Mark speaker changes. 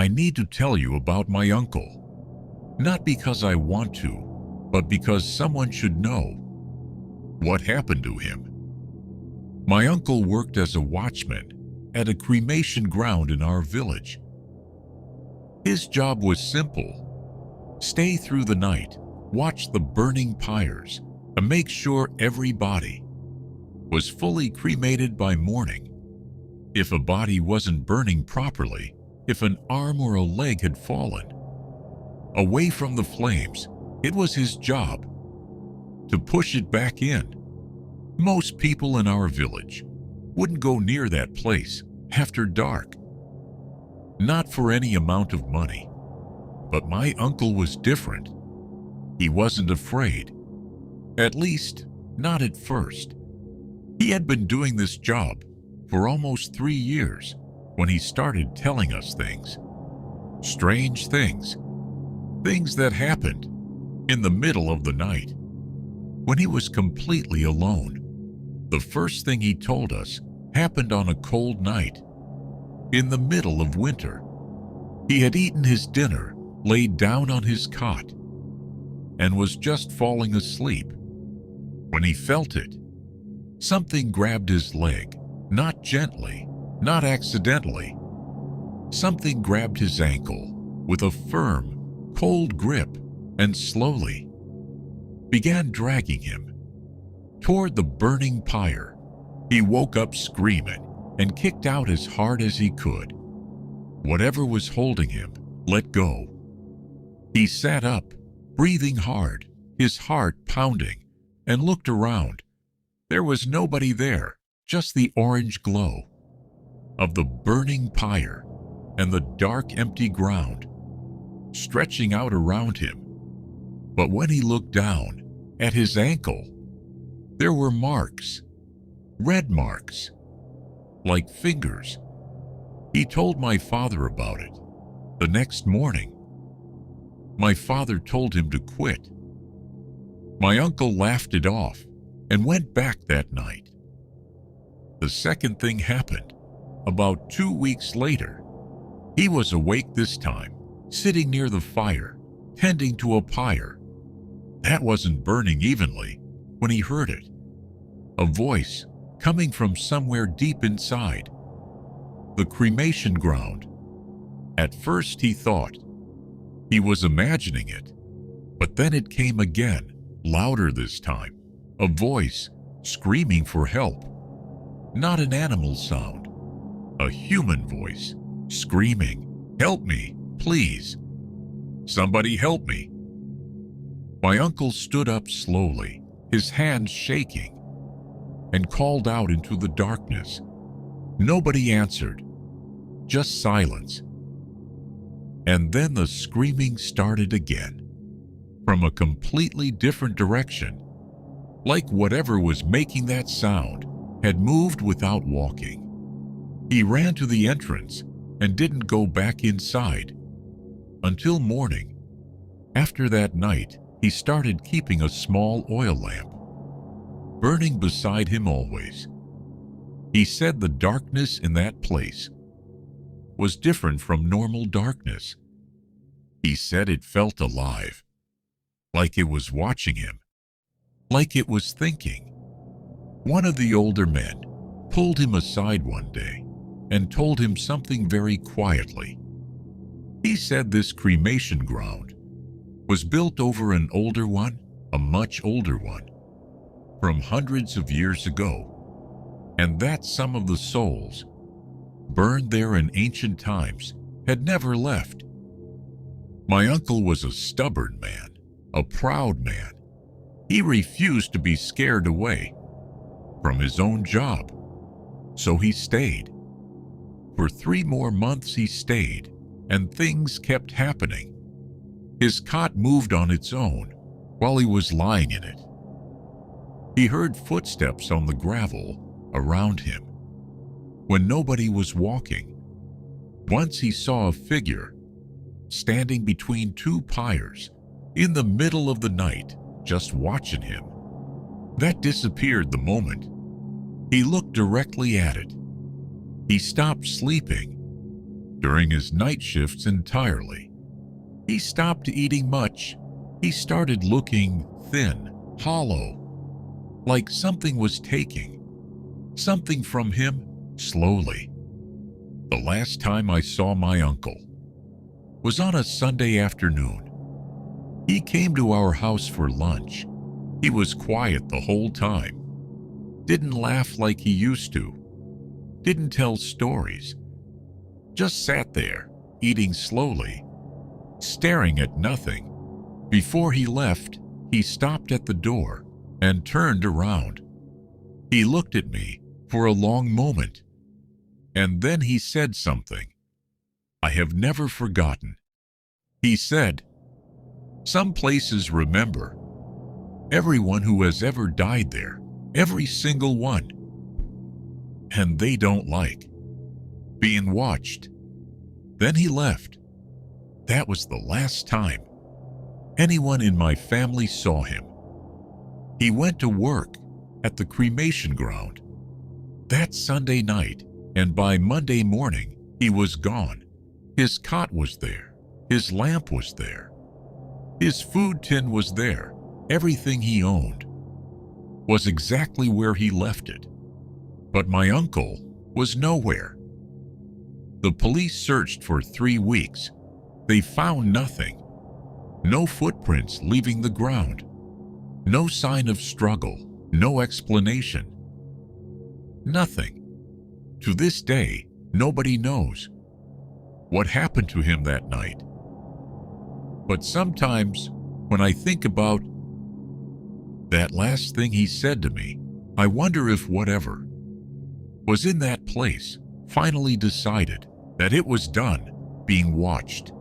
Speaker 1: I need to tell you about my uncle. Not because I want to, but because someone should know what happened to him. My uncle worked as a watchman at a cremation ground in our village. His job was simple: stay through the night, watch the burning pyres, and make sure every body was fully cremated by morning. If a body wasn't burning properly, if an arm or a leg had fallen away from the flames, it was his job to push it back in. Most people in our village wouldn't go near that place after dark, not for any amount of money. But my uncle was different. He wasn't afraid, at least not at first. He had been doing this job for almost 3 years when he started telling us things, strange things, things that happened in the middle of the night when he was completely alone. The first thing he told us happened on a cold night in the middle of winter. He had eaten his dinner, laid down on his cot, and was just falling asleep when he felt it. Something grabbed his leg, not gently, not accidentally. Something grabbed his ankle with a firm, cold grip and slowly began dragging him toward the burning pyre. He woke up screaming and kicked out as hard as he could. Whatever was holding him let go. He sat up, breathing hard, his heart pounding, and looked around. There was nobody there, just the orange glow of the burning pyre and the dark, empty ground stretching out around him. But when he looked down at his ankle, there were marks, red marks, like fingers. He told my father about it. The next morning, my father told him to quit. My uncle laughed it off and went back that night. The second thing happened about 2 weeks later. He was awake this time, sitting near the fire, tending to a pyre that wasn't burning evenly, when he heard it. A voice coming from somewhere deep inside the cremation ground. At first he thought he was imagining it, but then it came again, louder this time. A voice screaming for help. Not an animal sound, a human voice screaming, "Help me, please. Somebody help me." My uncle stood up slowly, his hands shaking, and called out into the darkness. Nobody answered, just silence. And then the screaming started again, from a completely different direction, like whatever was making that sound had moved without walking. He ran to the entrance and didn't go back inside until morning. After that night, he started keeping a small oil lamp burning beside him always. He said the darkness in that place was different from normal darkness. He said it felt alive, like it was watching him, like it was thinking. One of the older men pulled him aside one day and told him something very quietly. He said this cremation ground was built over an older one, a much older one, from hundreds of years ago, and that some of the souls burned there in ancient times had never left. My uncle was a stubborn man, a proud man. He refused to be scared away from his own job, so he stayed. For 3 more months he stayed, and things kept happening. His cot moved on its own while he was lying in it. He heard footsteps on the gravel around him when nobody was walking. Once he saw a figure standing between 2 pyres in the middle of the night, just watching him. That disappeared the moment he looked directly at it. He stopped sleeping. during his night shifts entirely. He stopped eating much. He started looking thin, hollow, like something was taking something from him slowly. The last time I saw my uncle was on a Sunday afternoon. He came to our house for lunch. He was quiet the whole time. Didn't laugh like he used to. Didn't tell stories. Just sat there, eating slowly, staring at nothing. Before he left, he stopped at the door and turned around. He looked at me for a long moment, and then he said something I have never forgotten. He said, "Some places remember everyone who has ever died there, every single one, and they don't like being watched." Then he left. That was the last time anyone in my family saw him. He went to work at the cremation ground that Sunday night, and by Monday morning, he was gone. His cot was there. His lamp was there. His food tin was there. Everything he owned was exactly where he left it. But my uncle was nowhere. The police searched for 3 weeks. They found nothing. No footprints leaving the ground. No sign of struggle. No explanation. Nothing. To this day, nobody knows what happened to him that night. But sometimes, when I think about that last thing he said to me, I wonder if whatever was in that place finally decided that it was done being watched.